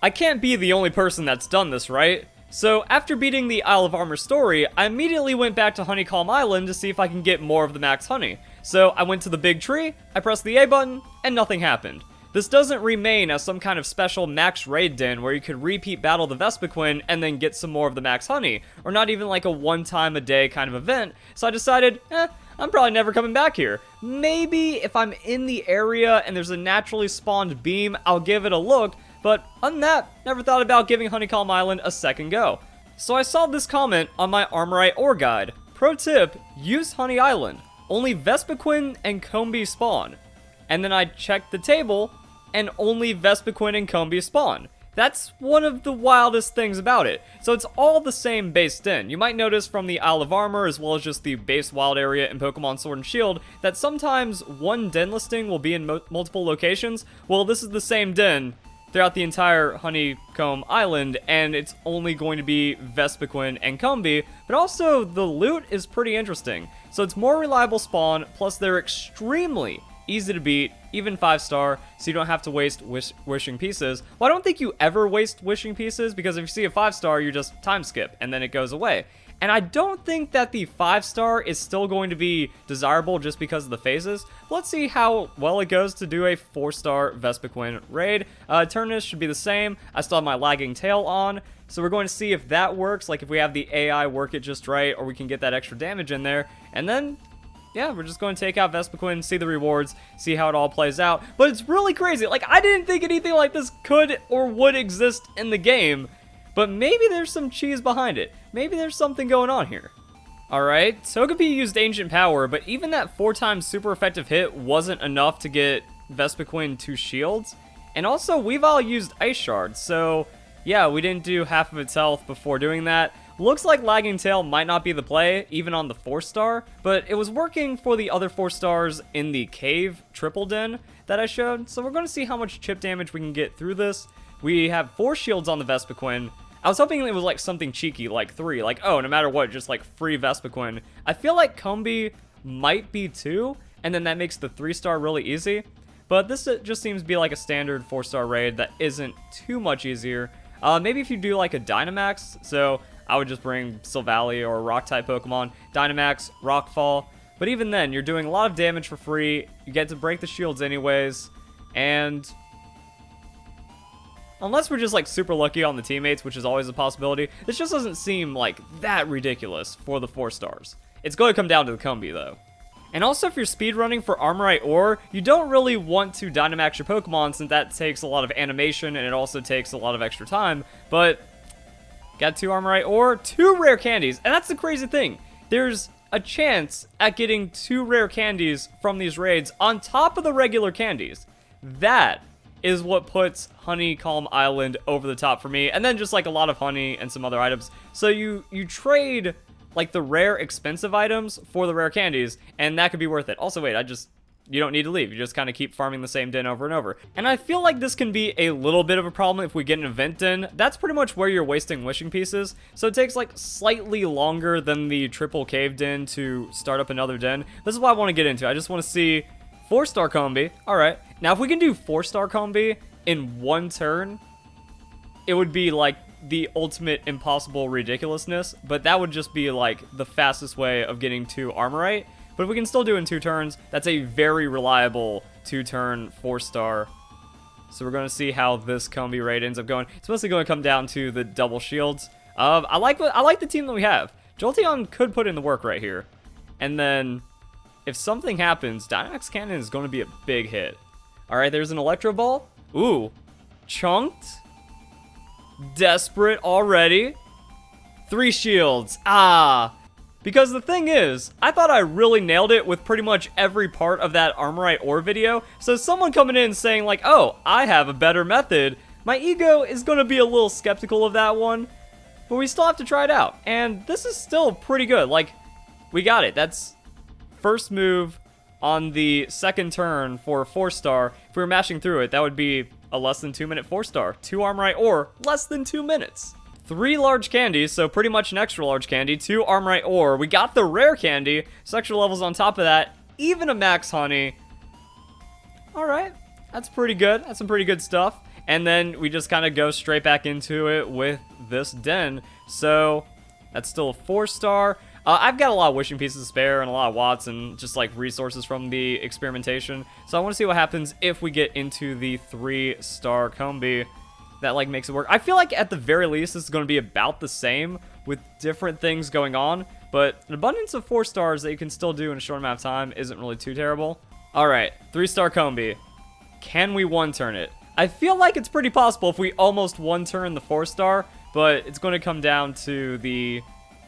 I can't be the only person that's done this, right? So after beating the Isle of Armor story, I immediately went back to Honeycalm Island to see if I can get more of the max honey. So I went to the big tree, I pressed the A button, and nothing happened. This doesn't remain as some kind of special max raid den where you could repeat battle the Vespiquen and then get some more of the max honey, or not even like a one time a day kind of event, so I decided, I'm probably never coming back here. Maybe if I'm in the area and there's a naturally spawned beam, I'll give it a look, but other than that, never thought about giving Honeycalm Island a second go. So I saw this comment on my Armorite Ore guide. Pro tip, use Honey Island. Only Vespiquen and Combi spawn. And then I checked the table, and only Vespiquen and Combi spawn. That's one of the wildest things about it. So it's all the same base den. You might notice from the Isle of Armor, as well as just the base wild area in Pokemon Sword and Shield, that sometimes one den listing will be in multiple locations. Well, this is the same den throughout the entire Honeycomb Island, and it's only going to be Vespiquen and Combi, but also the loot is pretty interesting. So it's more reliable spawn, plus they're extremely easy to beat, even 5-star, so you don't have to waste wishing pieces. Well, I don't think you ever waste wishing pieces, because if you see a 5-star, you just time skip, and then it goes away. And I don't think that the 5-star is still going to be desirable just because of the phases. Let's see how well it goes to do a 4-star Vespiquen raid. Turnus should be the same. I still have my lagging tail on, so we're going to see if that works, like if we have the AI work it just right, or we can get that extra damage in there. And then, yeah, we're just going to take out Vespiquen, see the rewards, see how it all plays out. But it's really crazy. Like, I didn't think anything like this could or would exist in the game. But maybe there's some cheese behind it. Maybe there's something going on here. Alright, Togepi used Ancient Power, but even that 4x super effective hit wasn't enough to get Vespiquen 2 shields. And also, Weavile used Ice Shard, so yeah, we didn't do half of its health before doing that. Looks like Lagging Tail might not be the play, even on the 4-star, but it was working for the other 4-stars in the cave triple den that I showed, so we're going to see how much chip damage we can get through this. We have 4 shields on the Vespiquen. I was hoping it was like something cheeky, like 3, like, oh, no matter what, just like free Vespiquen. I feel like Combi might be 2, and then that makes the 3-star really easy, but this just seems to be like a standard 4-star raid that isn't too much easier. Maybe if you do like a Dynamax, so I would just bring Silvally or a Rock-type Pokemon, Dynamax, Rockfall, but even then, you're doing a lot of damage for free, you get to break the shields anyways, and unless we're just like super lucky on the teammates, which is always a possibility, this just doesn't seem like that ridiculous for the 4-stars. It's going to come down to the Combi though. And also, if you're speedrunning for Armorite Ore, you don't really want to Dynamax your Pokemon since that takes a lot of animation and it also takes a lot of extra time, but got 2 Armorite Ore, 2 rare candies, and that's the crazy thing. There's a chance at getting 2 rare candies from these raids on top of the regular candies. That is what puts Honeycalm Island over the top for me, and then just like a lot of honey and some other items. So you trade like the rare expensive items for the rare candies, and that could be worth it. Also, wait, you don't need to leave. You just kind of keep farming the same den over and over. And I feel like this can be a little bit of a problem if we get an event den. That's pretty much where you're wasting wishing pieces. So it takes like slightly longer than the triple cave den to start up another den. This is what I want to get into. I just want to see 4-star Combi. All right. Now, if we can do 4-star Combi in 1 turn, it would be like the ultimate impossible ridiculousness, but that would just be like the fastest way of getting 2 Armorite. But if we can still do it in 2 turns, that's a very reliable 2-turn 4-star. So we're going to see how this Combi raid ends up going. It's mostly going to come down to the double shields. I like the team that we have. Jolteon could put in the work right here. And then if something happens, Dynamax Cannon is going to be a big hit. Alright, there's an Electro Ball. Ooh. Chunked. Desperate already. 3 shields. Ah. Because the thing is, I thought I really nailed it with pretty much every part of that Armorite Ore video. So someone coming in saying like, oh, I have a better method. My ego is going to be a little skeptical of that one. But we still have to try it out. And this is still pretty good. Like, we got it. That's first move on the 2nd turn for a 4-star. If we were mashing through it, that would be a less than 2-minute 4-star. 2 Armorite Ore, less than 2 minutes. 3 large candies, so pretty much an extra large candy. 2 Armorite Ore. We got the rare candy, so extra levels on top of that. Even a max honey. Alright, that's pretty good. That's some pretty good stuff. and then we just kind of go straight back into it with this den. So that's still a 4-star. I've got a lot of wishing pieces to spare and a lot of watts and just like resources from the experimentation. So I want to see what happens if we get into the 3-star combi. That like makes it work. I feel like at the very least this is going to be about the same with different things going on, but an abundance of 4 stars that you can still do in a short amount of time isn't really too terrible. All right, 3-star combi. Can we 1-turn it? I feel like it's pretty possible if we almost 1-turn the 4-star, but it's going to come down to the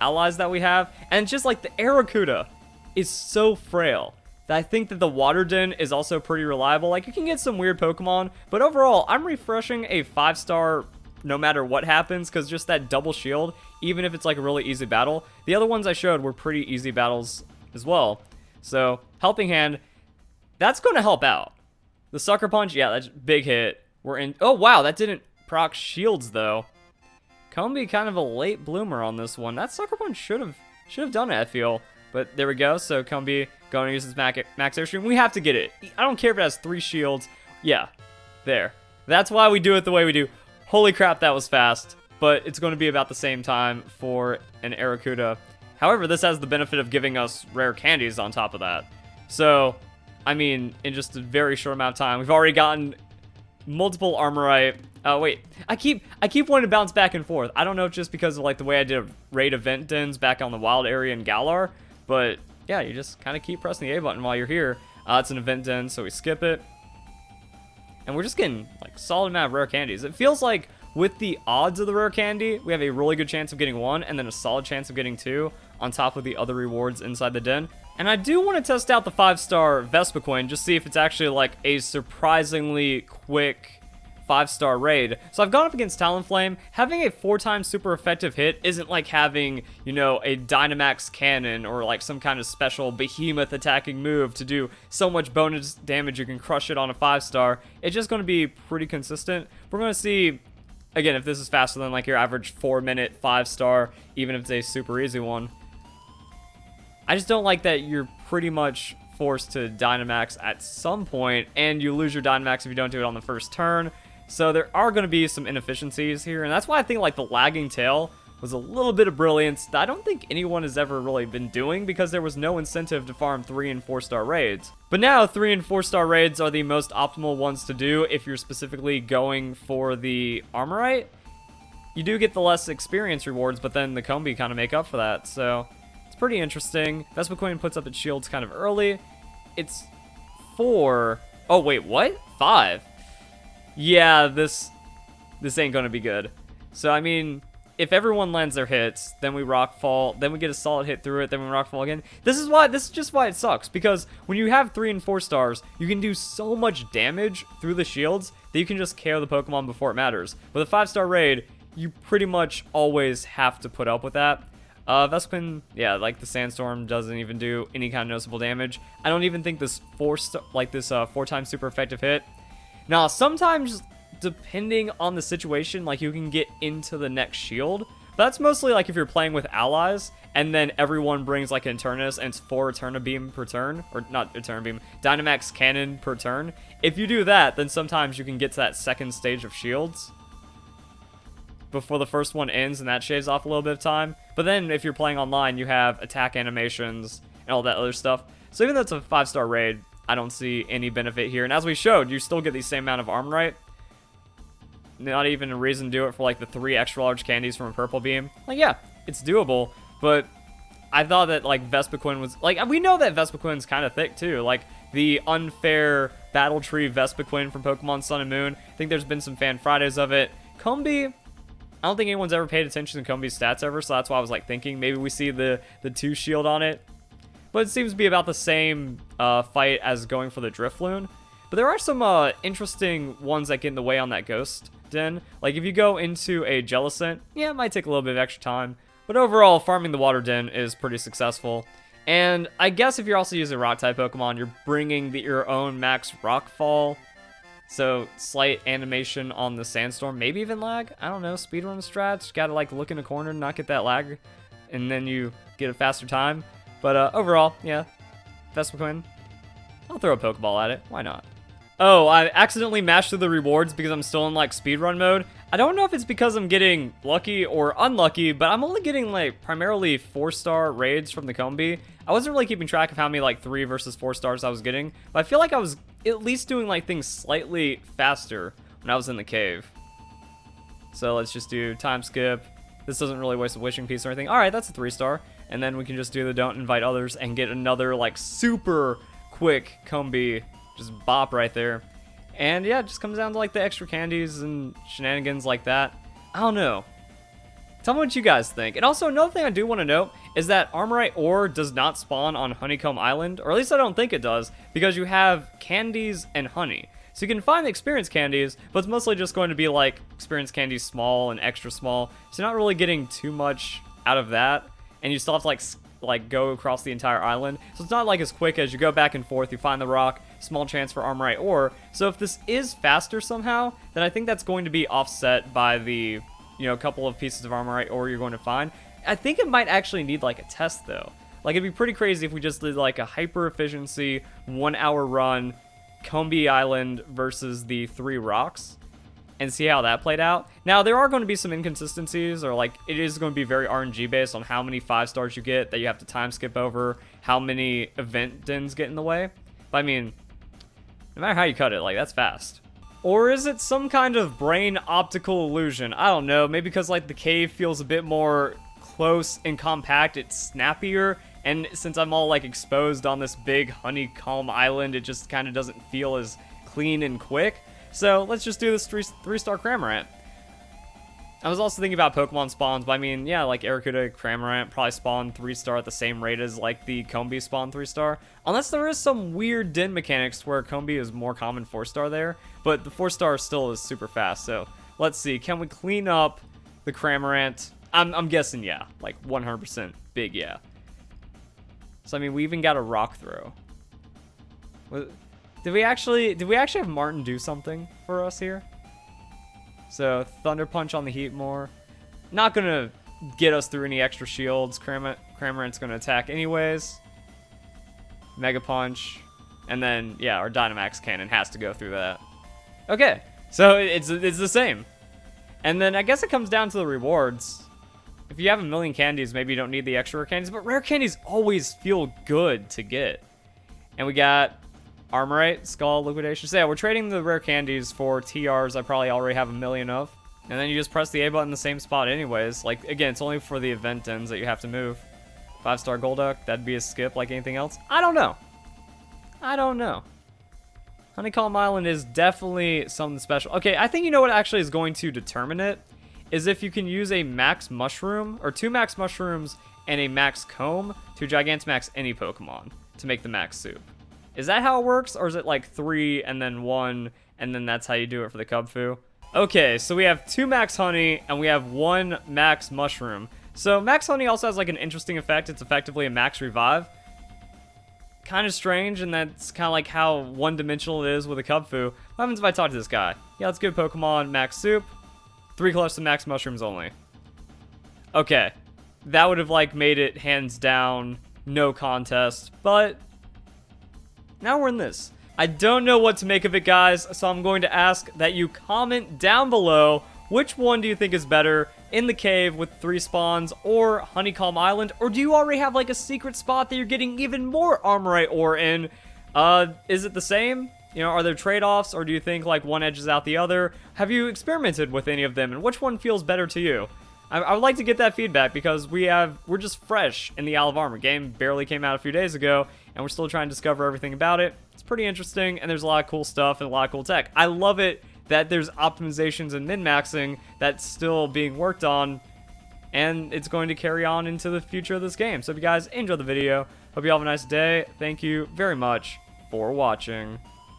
allies that we have, and just like the Arrokuda is so frail. I think that the Water Den is also pretty reliable. Like, you can get some weird Pokemon, but overall, I'm refreshing a 5-star no matter what happens, because just that double shield, even if it's like a really easy battle, the other ones I showed were pretty easy battles as well. So, Helping Hand, that's going to help out. The Sucker Punch, yeah, that's a big hit. We're in. Oh, wow, that didn't proc shields, though. Combi kind of a late bloomer on this one. That Sucker Punch should have done it, I feel. But there we go. So Combi going to use his max airstream. We have to get it. I don't care if it has 3 shields. Yeah, there. That's why we do it the way we do. Holy crap, that was fast. But it's going to be about the same time for an Arrokuda. However, this has the benefit of giving us rare candies on top of that. So, I mean, in just a very short amount of time, we've already gotten multiple Armorite. Oh, wait. I keep wanting to bounce back and forth. I don't know if just because of like the way I did raid event dens back on the wild area in Galar. But yeah, you just kind of keep pressing the A button while you're here. It's an event den, so we skip it. And we're just getting like solid amount of rare candies. It feels like with the odds of the rare candy, we have a really good chance of getting 1 and then a solid chance of getting 2 on top of the other rewards inside the den. And I do want to test out the 5-star Vespiquen, just see if it's actually like a surprisingly quick 5-star raid. So I've gone up against Talonflame. Having a 4-time super effective hit isn't like having, you know, a Dynamax cannon or like some kind of special behemoth attacking move to do so much bonus damage you can crush it on a 5-star. It's just going to be pretty consistent. We're going to see, again, if this is faster than like your average 4-minute 5-star, even if it's a super easy one. I just don't like that you're pretty much forced to Dynamax at some point, and you lose your Dynamax if you don't do it on the first turn. So there are going to be some inefficiencies here, and that's why I think like the lagging tail was a little bit of brilliance that I don't think anyone has ever really been doing, because there was no incentive to farm 3- and 4-star raids. But now 3- and 4-star raids are the most optimal ones to do if you're specifically going for the Armorite. You do get the less experience rewards, but then the Combi kind of make up for that, so it's pretty interesting. Vespiquen puts up its shields kind of early. It's 4. Oh, wait, what? 5. Yeah, this ain't gonna be good. So, I mean, if everyone lands their hits, then we rockfall, then we get a solid hit through it, then we rockfall again. This is just why it sucks, because when you have 3 and 4 stars, you can do so much damage through the shields that you can just KO the Pokemon before it matters. With a 5-star raid, you pretty much always have to put up with that. Vespiquen, yeah, like the Sandstorm doesn't even do any kind of noticeable damage. I don't even think this 4-time super effective hit. Now, sometimes, depending on the situation, like, you can get into the next shield. But that's mostly, like, if you're playing with allies, and then everyone brings, like, an Eternus, and it's 4 Eterna Beam per turn. Or, not Eterna Beam, Dynamax Cannon per turn. If you do that, then sometimes you can get to that second stage of shields before the first one ends, and that shaves off a little bit of time. But then, if you're playing online, you have attack animations and all that other stuff. So even though it's a 5-star raid, I don't see any benefit here. And as we showed, you still get the same amount of Armorite. Not even a reason to do it for like the 3 extra large candies from a purple beam. Like, yeah, it's doable, but I thought that like Vespiquen was like, we know that Vespiquen's kind of thick too. Like the unfair battle tree Vespiquen from Pokemon Sun and Moon. I think there's been some fan Fridays of it. Combi, I don't think anyone's ever paid attention to Combi's stats ever, so that's why I was like thinking maybe we see the 2 shield on it. But it seems to be about the same fight as going for the Drifloon. But there are some interesting ones that get in the way on that Ghost Den. Like if you go into a Jellicent, yeah, it might take a little bit of extra time. But overall, farming the Water Den is pretty successful. And I guess if you're also using Rock-type Pokemon, you're bringing your own max Rockfall. So slight animation on the Sandstorm, maybe even lag. I don't know, speedrun strats. Gotta like look in a corner, not get that lag, and then you get a faster time. But overall, yeah, Vespiquen, I'll throw a Pokeball at it. Why not? Oh, I accidentally mashed through the rewards because I'm still in, like, speedrun mode. I don't know if it's because I'm getting lucky or unlucky, but I'm only getting, like, primarily 4-star raids from the Combi. I wasn't really keeping track of how many, like, 3 versus 4 stars I was getting, but I feel like I was at least doing, like, things slightly faster when I was in the cave. So let's just do time skip. This doesn't really waste a wishing piece or anything. Alright, that's a 3-star. And then we can just do the don't invite others and get another, like, super quick Combi. Just bop right there. And yeah, it just comes down to like the extra candies and shenanigans like that. I don't know. Tell me what you guys think. And also another thing I do want to note is that Armorite Ore does not spawn on Honeycomb Island, or at least I don't think it does, because you have candies and honey. So you can find the experience candies, but it's mostly just going to be like experience candies small and extra small. So you're not really getting too much out of that. And you still have to like go across the entire island. So it's not like as quick as you go back and forth, you find the rock, small chance for Armorite Ore. So if this is faster somehow, then I think that's going to be offset by the, you know, couple of pieces of Armorite Ore you're going to find. I think it might actually need like a test though. Like it'd be pretty crazy if we just did like a hyper efficiency 1-hour run, Combi Island versus the 3 rocks, and see how that played out. Now, there are going to be some inconsistencies, or like, it is going to be very RNG based on how many 5 stars you get that you have to time skip over, how many event dens get in the way. But I mean, no matter how you cut it, like, that's fast. Or is it some kind of brain optical illusion? I don't know, maybe because like the cave feels a bit more close and compact, it's snappier, and since I'm all like exposed on this big Honeycalm Island, it just kind of doesn't feel as clean and quick. So let's just do this 3-star Cramorant. I was also thinking about Pokemon spawns, but I mean, yeah, like Arrokuda, Cramorant probably spawn 3-star at the same rate as like the Combi spawn 3-star. Unless there is some weird den mechanics where Combi is more common 4-star there, but the 4-star still is super fast. So let's see, can we clean up the Cramorant? I'm guessing yeah, like 100% big yeah. So I mean, we even got a rock throw. Did we actually have Martin do something for us here? So Thunder Punch on the heat more. Not gonna get us through any extra shields. Cramorant's gonna attack anyways. Mega Punch. And then yeah, our Dynamax Cannon has to go through that. Okay, so it's the same. And then I guess it comes down to the rewards. If you have a million candies, maybe you don't need the extra rare candies, but rare candies always feel good to get. And we got Armorite, Skull, Liquidation. So yeah, we're trading the rare candies for TRs I probably already have a million of. And then you just press the A button in the same spot anyways. Like, again, it's only for the event ends that you have to move. 5-star Golduck, that'd be a skip like anything else. I don't know. I don't know. Honeycomb Island is definitely something special. Okay, I think you know what actually is going to determine it, is if you can use a max mushroom, or 2 max mushrooms and a max comb to Gigantamax any Pokemon to make the max soup. Is that how it works, or is it like 3 and then 1, and then that's how you do it for the Cubfu? Okay, so we have 2 max honey, and we have 1 max mushroom. So max honey also has like an interesting effect. It's effectively a max revive. Kind of strange, and that's kind of like how one-dimensional it is with a Cubfu. What happens if I talk to this guy? Yeah, let's give Pokemon max soup. 3 clutch to max mushrooms only. Okay, that would have like made it hands down, no contest, but now we're in this. I don't know what to make of it, guys, so I'm going to ask that you comment down below which one do you think is better, in the cave with 3 spawns or Honeycomb Island, or do you already have like a secret spot that you're getting even more Armorite Ore in? Is it the same? You know, are there trade-offs, or do you think like one edges out the other? Have you experimented with any of them, and which one feels better to you? I would like to get that feedback because we're just fresh in the Isle of Armor. Game barely came out a few days ago, and we're still trying to discover everything about it. It's pretty interesting, and there's a lot of cool stuff and a lot of cool tech. I love it that there's optimizations and min-maxing that's still being worked on, and it's going to carry on into the future of this game. So if you guys enjoyed the video, hope you all have a nice day. Thank you very much for watching.